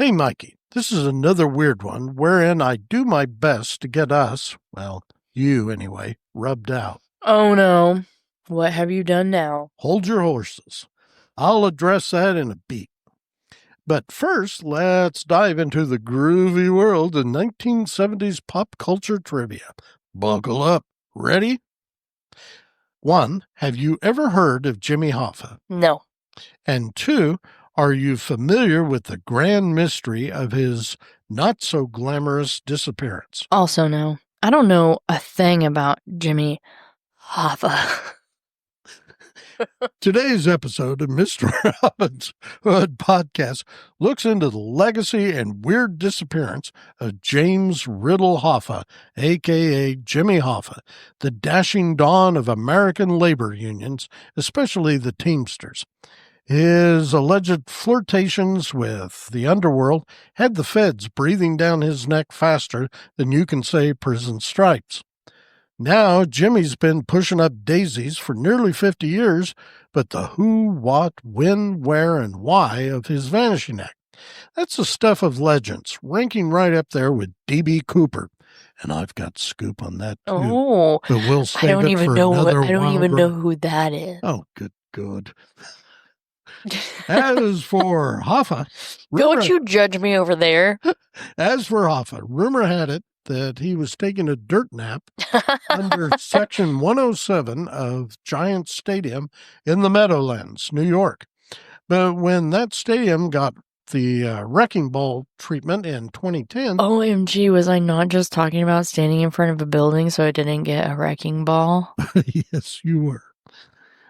Hey, Mikey, this is another weird one wherein I do my best to get us, well, you anyway, rubbed out. Oh no. What have you done now? Hold your horses. I'll address that in a beat. But first, let's dive into the groovy world of 1970s pop culture trivia. Buckle up. Ready? 1. Have you ever heard of Jimmy Hoffa? No. And 2, are you familiar with the grand mystery of his not-so-glamorous disappearance? Also no. I don't know a thing about Jimmy Hoffa. Today's episode of Mr. Robin's Hood Podcast looks into the legacy and weird disappearance of James Riddle Hoffa, a.k.a. Jimmy Hoffa, the dashing dawn of American labor unions, especially the Teamsters. His alleged flirtations with the underworld had the feds breathing down his neck faster than you can say prison stripes. Now, Jimmy's been pushing up daisies for nearly 50 years, but the who, what, when, where, and why of his vanishing act, that's the stuff of legends, ranking right up there with D.B. Cooper. And I've got scoop on that, too. Oh, But we'll save I don't it even for know. another I don't wild even know ride. who that is. Oh, good. As for Hoffa, Don't you judge me over there. As for Hoffa, rumor had it that he was taking a dirt nap under Section 107 of Giant Stadium in the Meadowlands, New York. But when that stadium got the wrecking ball treatment in 2010... OMG, was I not just talking about standing in front of a building so I didn't get a wrecking ball? Yes, you were.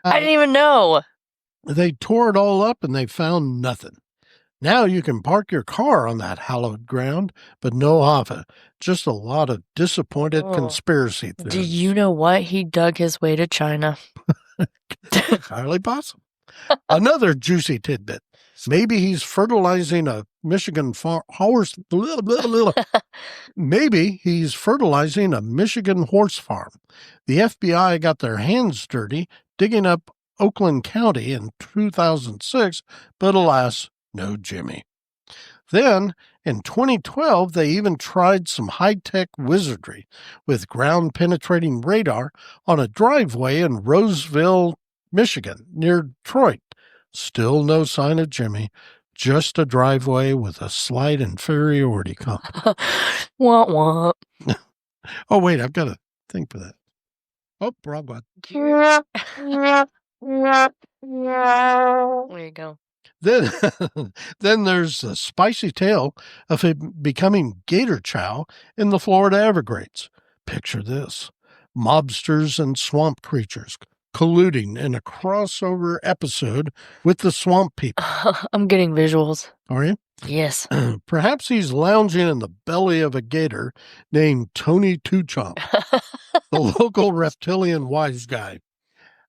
I didn't even know. They tore it all up and they found nothing. Now you can park your car on that hallowed ground, but no Hoffa. Just a lot of disappointed conspiracy theories. Do you know what? He dug his way to China. Entirely possible. Another juicy tidbit. Maybe he's fertilizing a Michigan horse. Maybe he's fertilizing a Michigan horse farm. The FBI got their hands dirty digging up Oakland County in 2006, but alas, no Jimmy. Then, in 2012, they even tried some high-tech wizardry with ground-penetrating radar on a driveway in Roseville, Michigan, near Detroit. Still no sign of Jimmy, just a driveway with a slight inferiority complex. Wah, wah. Oh, wait, I've got a thing for that. Oh, wrong one. There you go. Then there's the spicy tale of him becoming gator chow in the Florida Everglades. Picture this. Mobsters and swamp creatures colluding in a crossover episode with the swamp people. I'm getting visuals. Are you? Yes. Perhaps he's lounging in the belly of a gator named Tony Two-Chomp, the local reptilian wise guy.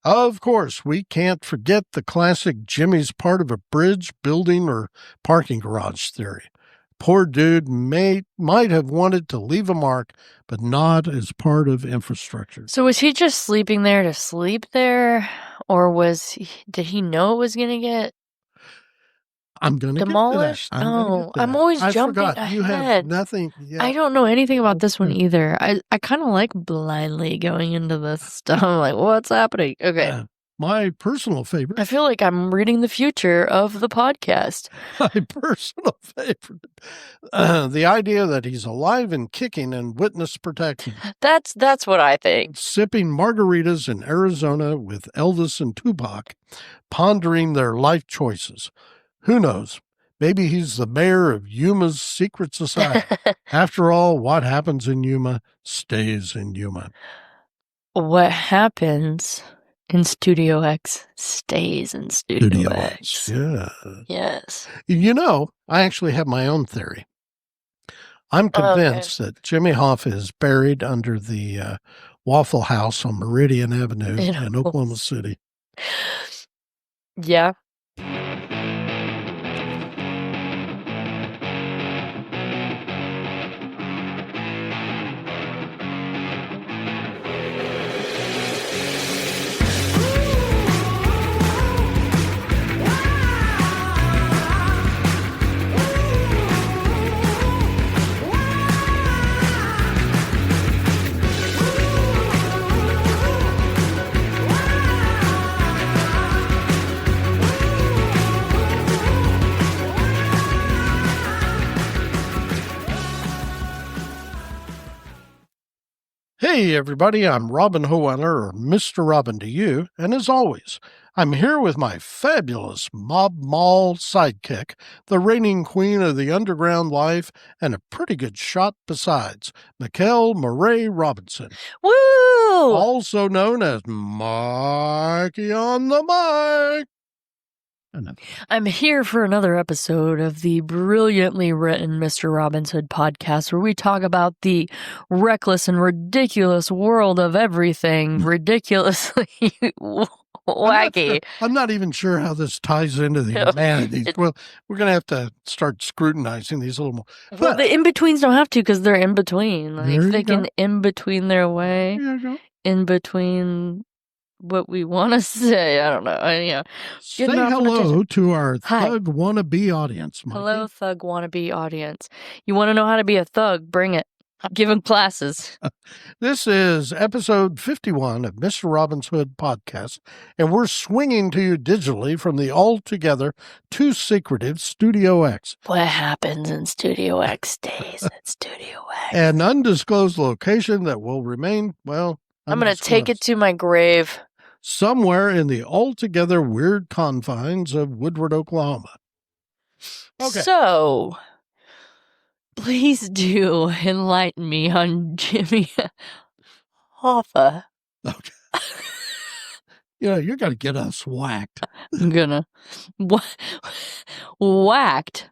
Of course, we can't forget the classic Jimmy's part of a bridge, building, or parking garage theory. Poor dude might have wanted to leave a mark, but not as part of infrastructure. So was he just sleeping there to sleep there? Or did he know it was going to get I'm going to demolished? I'm always jumping ahead. You have nothing. Yeah. I don't know anything about this one either. I kind of like blindly going into this stuff. I'm like, what's happening? Okay. My personal favorite. I feel like I'm reading the future of the podcast. My personal favorite. The idea that he's alive and kicking in witness protection. That's what I think. Sipping margaritas in Arizona with Elvis and Tupac, pondering their life choices. Who knows? Maybe he's the mayor of Yuma's secret society. After all, what happens in Yuma stays in Yuma. What happens in Studio X stays in Studio X. Yeah. Yes. You know, I actually have my own theory. I'm convinced that Jimmy Hoffa is buried under the Waffle House on Meridian Avenue in Oklahoma City. Yeah. Hey, everybody, I'm Robin Hohweiler, or Mr. Robin to you, and as always, I'm here with my fabulous mob mall sidekick, the reigning queen of the underground life, and a pretty good shot besides, Mikel Mauree Robinson. Woo! Also known as Mikey-on-the-Mic. I'm here for another episode of the brilliantly written Mr. Robin's Hood podcast, where we talk about the reckless and ridiculous world of everything ridiculously wacky. I'm not even sure how this ties into the humanities. Well, we're going to have to start scrutinizing these a little more. Well, the in-betweens don't have to because they're in between. Like, they can in-between their way. There you go. In between what we want to say. I don't know. Say hello to our thug wannabe audience, Mikey. Hello, thug wannabe audience. You want to know how to be a thug? Bring it. I'm giving classes. This is episode 51 of Mr. Robin's Hood podcast, and we're swinging to you digitally from the altogether too secretive Studio X. What happens in Studio X stays at Studio X. An undisclosed location that will remain, well, I'm going to take it to my grave. Somewhere in the altogether weird confines of Woodward, Oklahoma. Okay. So, please do enlighten me on Jimmy Hoffa. Okay. You got to get us whacked. I'm gonna. Whacked?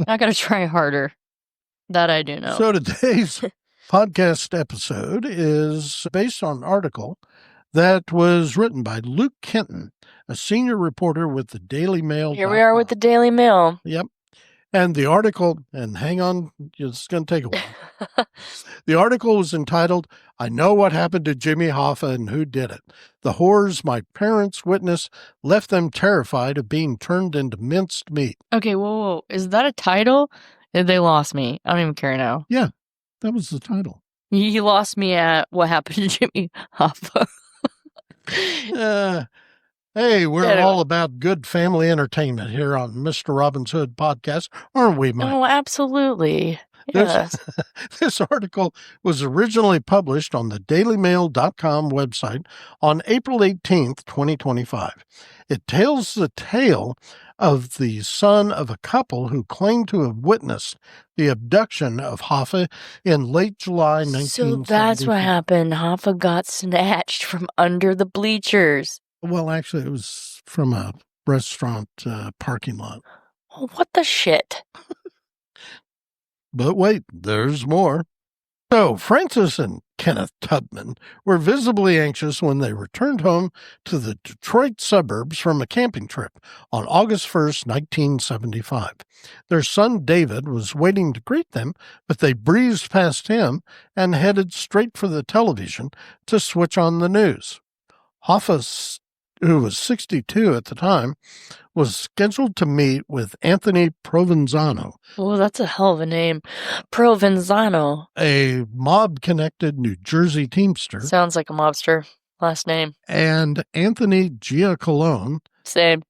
I got to try harder. That I do know. So today's podcast episode is based on an article that was written by Luke Kenton, a senior reporter with the Daily Mail. Here we are with the Daily Mail. Yep. And the article, and hang on, it's going to take a while. The article was entitled, "I Know What Happened to Jimmy Hoffa and Who Did It. The Horrors My Parents Witnessed Left Them Terrified of Being Turned into Minced Meat." Okay, whoa. Is that a title? They lost me. I don't even care now. Yeah, that was the title. You lost me at what happened to Jimmy Hoffa. Hey, we're all about good family entertainment here on Mr. Robin's Hood podcast, aren't we, Mike? Oh, absolutely. Yes. This article was originally published on the dailymail.com website on April 18th, 2025. It tells the tale of the son of a couple who claimed to have witnessed the abduction of Hoffa in late July 1974. So that's what happened. Hoffa got snatched from under the bleachers. Well, actually, it was from a restaurant parking lot. Oh, what the shit? But wait, there's more. So, Francis and Kenneth Tubman were visibly anxious when they returned home to the Detroit suburbs from a camping trip on August 1st, 1975. Their son David was waiting to greet them, but they breezed past him and headed straight for the television to switch on the news. Hoffa, who was 62 at the time, was scheduled to meet with Anthony Provenzano. Oh, that's a hell of a name. Provenzano. A mob-connected New Jersey teamster. Sounds like a mobster. Last name. And Anthony Giacalone. Same.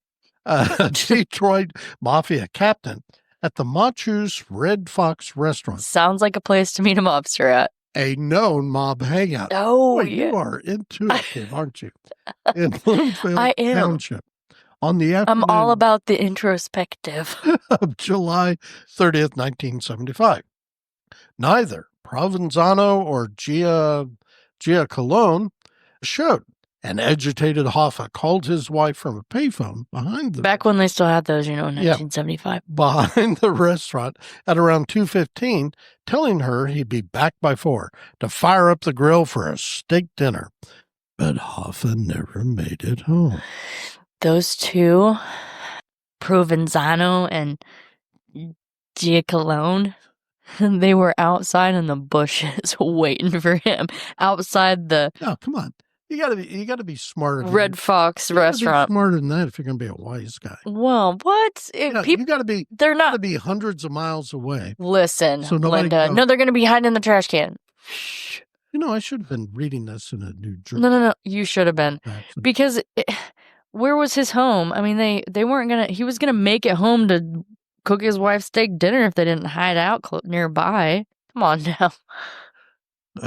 A Detroit mafia captain at the Machu's Red Fox restaurant. Sounds like a place to meet a mobster at. A known mob hangout. Oh, boy, you are intuitive, aren't you? In Bloomfield Township. On the afternoon, I'm all about the introspective. Of July 30th, 1975. Neither Provenzano or Giacalone showed. An agitated Hoffa called his wife from a payphone behind the... Back when they still had those, in 1975. Behind the restaurant at around 2:15, telling her he'd be back by 4 to fire up the grill for a steak dinner. But Hoffa never made it home. Those two, Provenzano and Giacalone, they were outside in the bushes waiting for him. Outside the... Oh, come on. You gotta be smarter. Red Fox restaurant. Be smarter than that if you're gonna be a wise guy. Well, what? You gotta be. They're not. Gotta be hundreds of miles away. Listen, so Linda. No, they're gonna be hiding in the trash can. Shh. I should have been reading this in a New Jersey. No. You should have been, because where was his home? I mean, they weren't gonna. He was gonna make it home to cook his wife's steak dinner if they didn't hide out nearby. Come on now.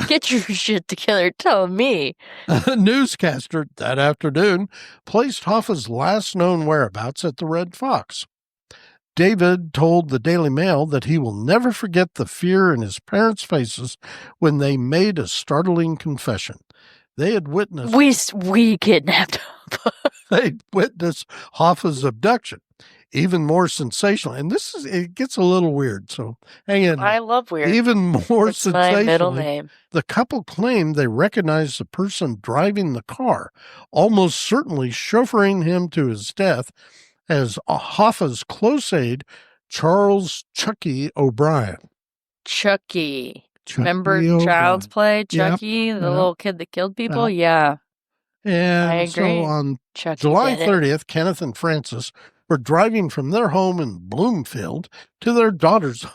Get your shit together. Tell me. A newscaster that afternoon placed Hoffa's last known whereabouts at the Red Fox. David told the Daily Mail that he will never forget the fear in his parents' faces when they made a startling confession. They had witnessed... We kidnapped Hoffa. They'd witnessed Hoffa's abduction. Even more sensational. And it gets a little weird, so hang in. I love weird. Even more It's sensational. my middle name. The couple claimed they recognized the person driving the car, almost certainly chauffeuring him to his death, as Hoffa's close aide, Charles Chucky O'Brien. Chucky. Remember Child's Play? Chucky, the little kid that killed people? Yeah. And I agree. so on Chucky July 30th, Kenneth and Frances were driving from their home in Bloomfield to their daughter's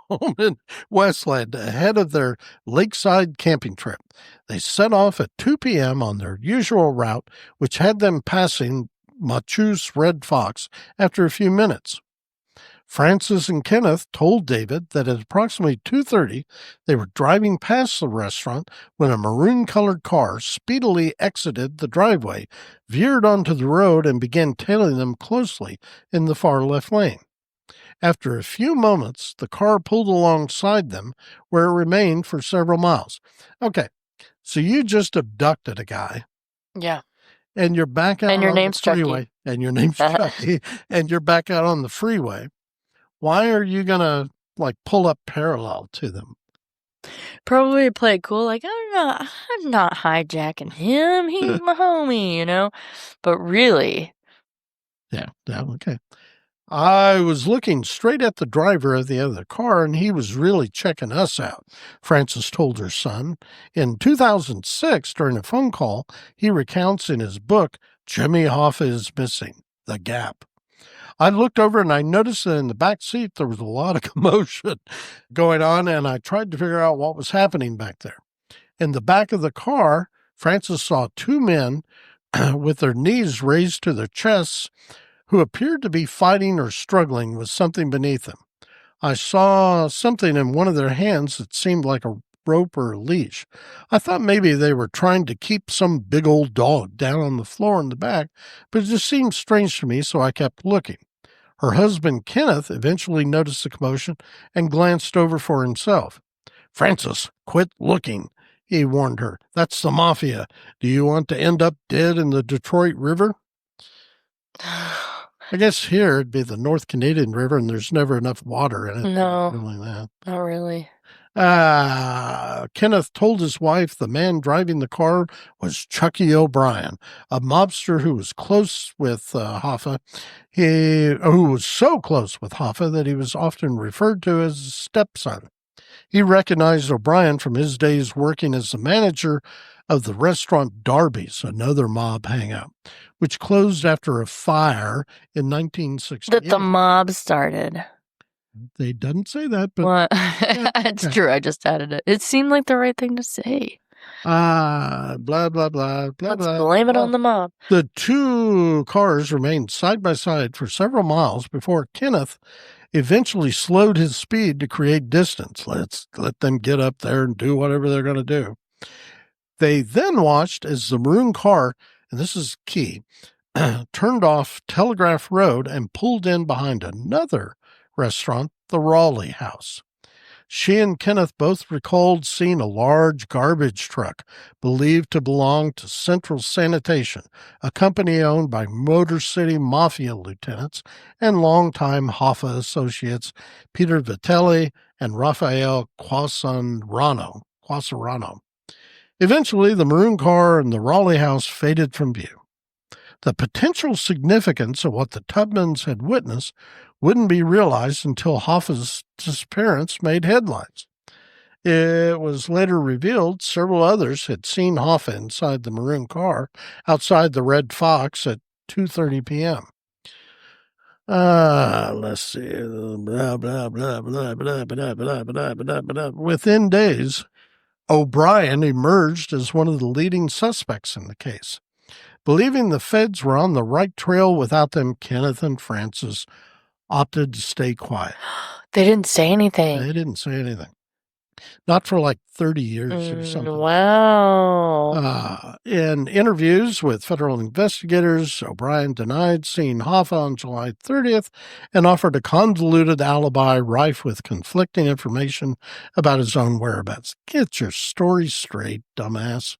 home in Westland ahead of their lakeside camping trip. They set off at 2 p.m. on their usual route, which had them passing Machu's Red Fox after a few minutes. Frances and Kenneth told David that at approximately 2:30, they were driving past the restaurant when a maroon-colored car speedily exited the driveway, veered onto the road, and began tailing them closely in the far left lane. After a few moments, the car pulled alongside them, where it remained for several miles. Okay, so you just abducted a guy. Yeah. And you're back out and your on name's the freeway. Chucky. And your name's Chucky. And you're back out on the freeway. Why are you going to, pull up parallel to them? Probably play it cool, I'm not hijacking him. He's my homie, But really. Yeah, okay. I was looking straight at the driver of the other car, and he was really checking us out, Frances told her son. In 2006, during a phone call, he recounts in his book, Jimmy Hoffa is Missing, The Gap. I looked over and I noticed that in the back seat there was a lot of commotion going on, and I tried to figure out what was happening back there. In the back of the car, Frances saw two men with their knees raised to their chests who appeared to be fighting or struggling with something beneath them. I saw something in one of their hands that seemed like a rope or a leash. I thought maybe they were trying to keep some big old dog down on the floor in the back, but it just seemed strange to me, so I kept looking. Her husband, Kenneth, eventually noticed the commotion and glanced over for himself. Frances, quit looking, he warned her. That's the mafia. Do you want to end up dead in the Detroit River? I guess here it'd be the North Canadian River, and there's never enough water in it. No, not really. Kenneth told his wife the man driving the car was Chucky O'Brien, a mobster who was close with Hoffa. Who was so close with Hoffa that he was often referred to as his stepson. He recognized O'Brien from his days working as the manager of the restaurant Darby's, another mob hangout, which closed after a fire in 1968. That the mob started. They didn't say that, but... What? It's true, I just added it. It seemed like the right thing to say. Blah, blah, blah, blah, Let's blah. blame it on the mob. The two cars remained side by side for several miles before Kenneth eventually slowed his speed to create distance. Let them get up there and do whatever they're going to do. They then watched as the maroon car, and this is key, turned off Telegraph Road and pulled in behind another restaurant, the Raleigh House. She and Kenneth both recalled seeing a large garbage truck believed to belong to Central Sanitation, a company owned by Motor City Mafia lieutenants and longtime Hoffa associates Peter Vitelli and Rafael Quasarano. Eventually, the maroon car and the Raleigh house faded from view. The potential significance of what the Tubmans had witnessed wouldn't be realized until Hoffa's disappearance made headlines. It was later revealed several others had seen Hoffa inside the maroon car outside the Red Fox at 2:30 p.m. Let's see. Blah, blah, blah, blah, blah, blah, blah, blah, blah, blah, blah. Within days, O'Brien emerged as one of the leading suspects in the case. Believing the feds were on the right trail without them, Kenneth and Frances opted to stay quiet. They didn't say anything. They didn't say anything. Not for like 30 years or something. Wow. In interviews with federal investigators, O'Brien denied seeing Hoffa on July 30th and offered a convoluted alibi rife with conflicting information about his own whereabouts. Get your story straight, dumbass.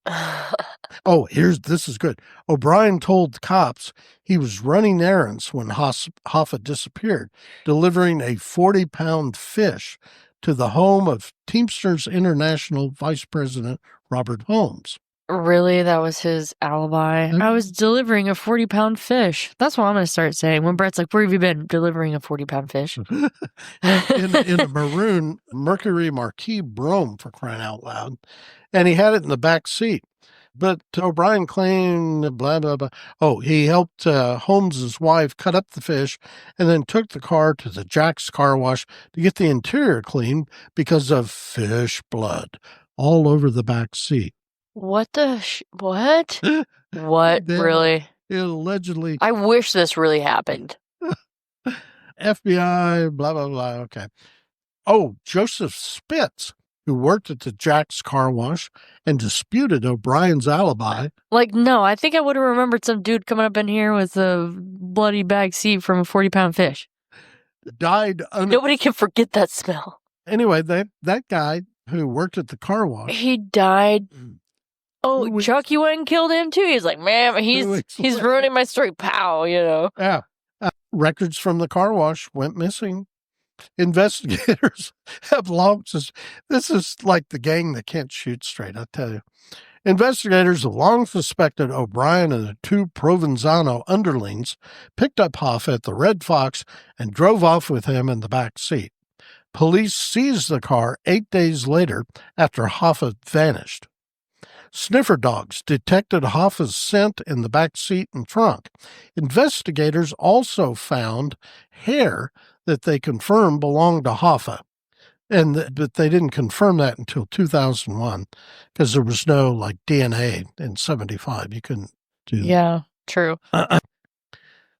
This is good. O'Brien told cops he was running errands when Hoffa disappeared, delivering a 40-pound fish to the home of Teamsters International Vice President Robert Holmes. Really? That was his alibi? I was delivering a 40-pound fish. That's what I'm going to start saying. When Brett's like, where have you been? Delivering a 40-pound fish. in a maroon Mercury Marquis Brougham, for crying out loud. And he had it in the back seat. But O'Brien claimed, blah, blah, blah. He helped Holmes's wife cut up the fish and then took the car to the Jack's Car Wash to get the interior cleaned because of fish blood all over the back seat. What? What? What? Really? It allegedly... I wish this really happened. FBI, blah, blah, blah. Okay. Joseph Spitz, who worked at the Jack's Car Wash and disputed O'Brien's alibi. No, I think I would have remembered some dude coming up in here with a bloody back seat from a 40-pound fish. Died. Nobody can forget that smell. Anyway, that guy who worked at the car wash. He died. Chuck, you went and killed him too? He's like, man, he's ruining my story, pal, Yeah. Records from the car wash went missing. Investigators have long since... This is like the gang that can't shoot straight, I tell you. Investigators have long suspected O'Brien and the two Provenzano underlings picked up Hoffa at the Red Fox and drove off with him in the back seat. Police seized the car 8 days later after Hoffa vanished. Sniffer dogs detected Hoffa's scent in the back seat and trunk. Investigators also found hair that they confirmed belonged to Hoffa. But they didn't confirm that until 2001 because there was no DNA in 75. You couldn't do that. Yeah, true.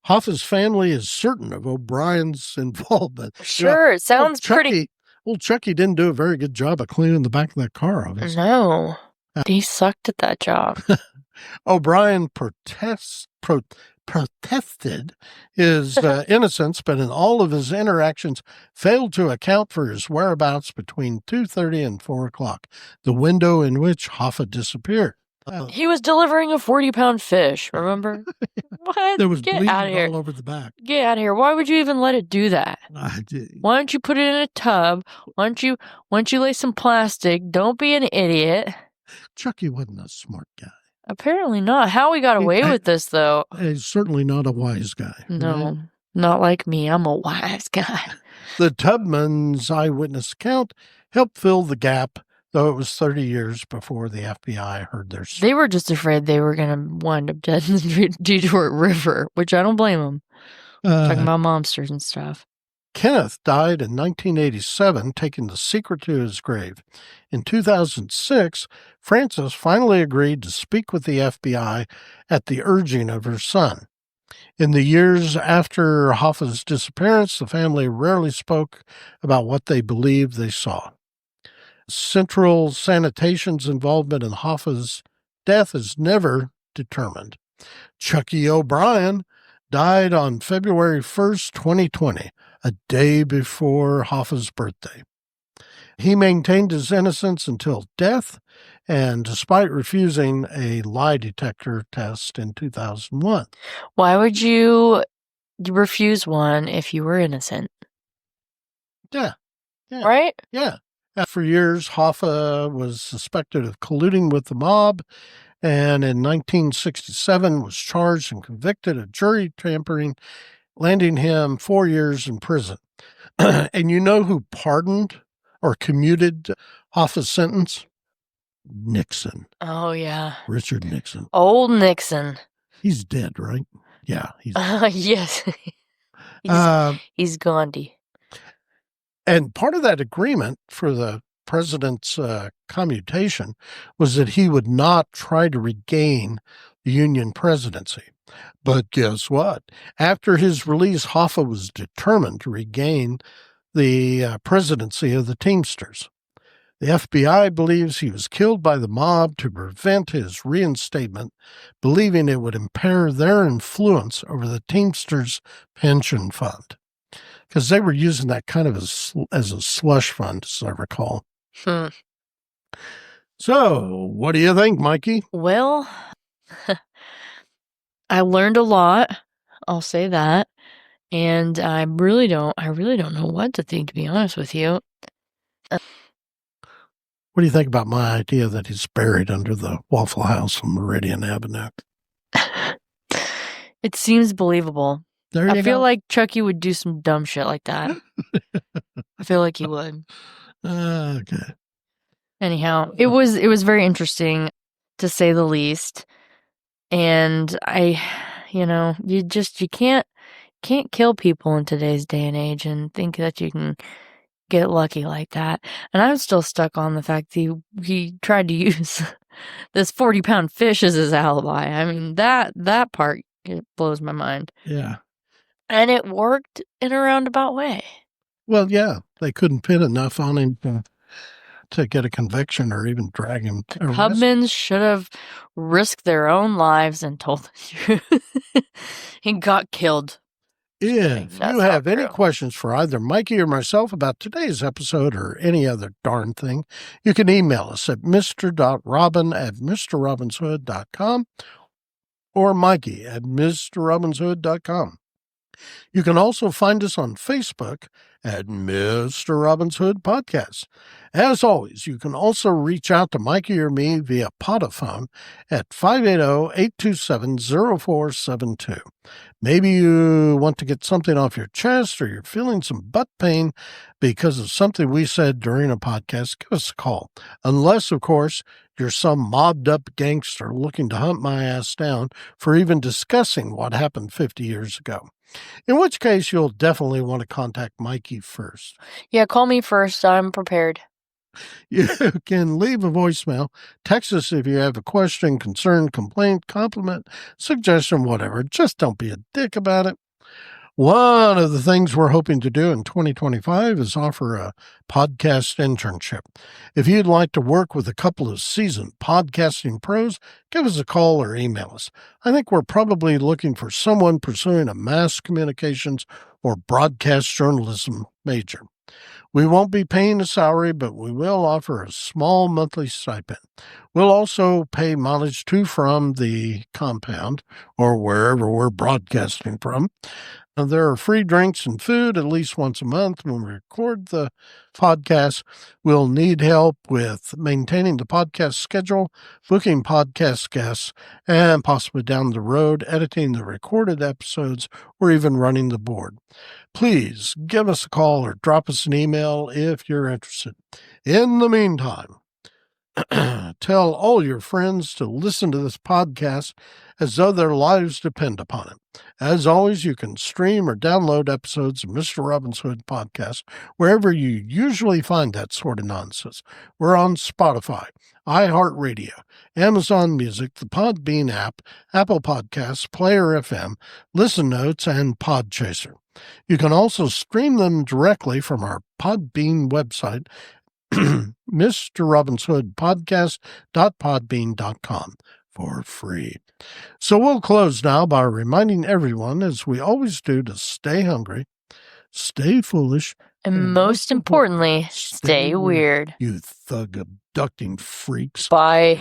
Hoffa's family is certain of O'Brien's involvement. Sure, it sounds pretty... Old Chucky didn't do a very good job of cleaning the back of that car, obviously. No, he sucked at that job. O'Brien protested his innocence, but in all of his interactions failed to account for his whereabouts between 2:30 and 4 o'clock, the window in which Hoffa disappeared. He was delivering a 40-pound fish, remember? What? There was Get bleeding out of here. all over the back. Get out of here. Why would you even let it do that? Why don't you put it in a tub? Why don't you lay some plastic? Don't be an idiot. Chucky wasn't a smart guy. Apparently not. How we got away with this, though? He's certainly not a wise guy. No, right? Not like me. I'm a wise guy. The Tubman's eyewitness account helped fill the gap, though it was 30 years before the FBI heard their story. They were just afraid they were going to wind up dead in the Detroit River, which I don't blame them. Talking about mobsters and stuff. Kenneth died in 1987, taking the secret to his grave. In 2006, Frances finally agreed to speak with the FBI at the urging of her son. In the years after Hoffa's disappearance, the family rarely spoke about what they believed they saw. Central Sanitation's involvement in Hoffa's death is never determined. Chucky O'Brien died on February 1st, 2020, a day before Hoffa's birthday. He maintained his innocence until death, and despite refusing a lie detector test in 2001. Why would you refuse one if you were innocent? Yeah. Right? Yeah. For years, Hoffa was suspected of colluding with the mob, and in 1967 was charged and convicted of jury tampering, landing him 4 years in prison. And you know who pardoned or commuted Hoffa's sentence? Nixon. Oh, yeah. Richard Nixon. Old Nixon. He's dead, right? Yeah. Yes. He's Gandhi. And part of that agreement for the president's commutation was that he would not try to regain the Union presidency. But guess what? After his release, Hoffa was determined to regain the presidency of the Teamsters. The FBI believes he was killed by the mob to prevent his reinstatement, believing it would impair their influence over the Teamsters pension fund. Because they were using that kind of as a slush fund, as I recall. So, what do you think, Mikey? Well, I learned a lot. I'll say that. And I really don't know what to think, to be honest with you. What do you think about my idea that he's buried under the Waffle House on Meridian Avenue? It seems believable. I feel like Chucky would do some dumb shit like that. I feel like he would. Okay. Anyhow, it was very interesting, to say the least. And you can't kill people in today's day and age and think that you can get lucky like that. And I'm still stuck on the fact that he tried to use this 40-pound fish as his alibi. I mean, that part, it blows my mind. Yeah. And it worked in a roundabout way. Well, yeah, they couldn't pin enough on him to get a conviction or even drag him. The Pubmans should have risked their own lives and told the truth. He got killed. If you have any questions for either Mikey or myself about today's episode or any other darn thing, you can email us at mr.robin@mrrobinshood.com or Mikey at mrrobinshood.com. You can also find us on Facebook at Mr. Robin's Hood Podcast. As always, you can also reach out to Mikey or me via Podophone at 580-827-0472. Maybe you want to get something off your chest or you're feeling some butt pain because of something we said during a podcast, give us a call. Unless, of course, you're some mobbed-up gangster looking to hunt my ass down for even discussing what happened 50 years ago. In which case, you'll definitely want to contact Mikey first. Yeah, call me first. I'm prepared. You can leave a voicemail. Text us if you have a question, concern, complaint, compliment, suggestion, whatever. Just don't be a dick about it. One of the things we're hoping to do in 2025 is offer a podcast internship. If you'd like to work with a couple of seasoned podcasting pros, give us a call or email us. I think we're probably looking for someone pursuing a mass communications or broadcast journalism major. We won't be paying a salary, but we will offer a small monthly stipend. We'll also pay mileage to from the compound or wherever we're broadcasting from. There are free drinks and food at least once a month when we record the podcast. We'll need help with maintaining the podcast schedule, booking podcast guests, and possibly down the road, editing the recorded episodes or even running the board. Please give us a call or drop us an email if you're interested. In the meantime, tell all your friends to listen to this podcast as though their lives depend upon it. As always, you can stream or download episodes of Mr. Robin's Hood Podcast wherever you usually find that sort of nonsense. We're on Spotify, iHeartRadio, Amazon Music, the Podbean app, Apple Podcasts, Player FM, Listen Notes, and Podchaser. You can also stream them directly from our Podbean website, mrrobinshoodpodcast.podbean.com for free. So we'll close now by reminding everyone, as we always do, to stay hungry, stay foolish, and most importantly, stay weird. You thug abducting freaks. Bye.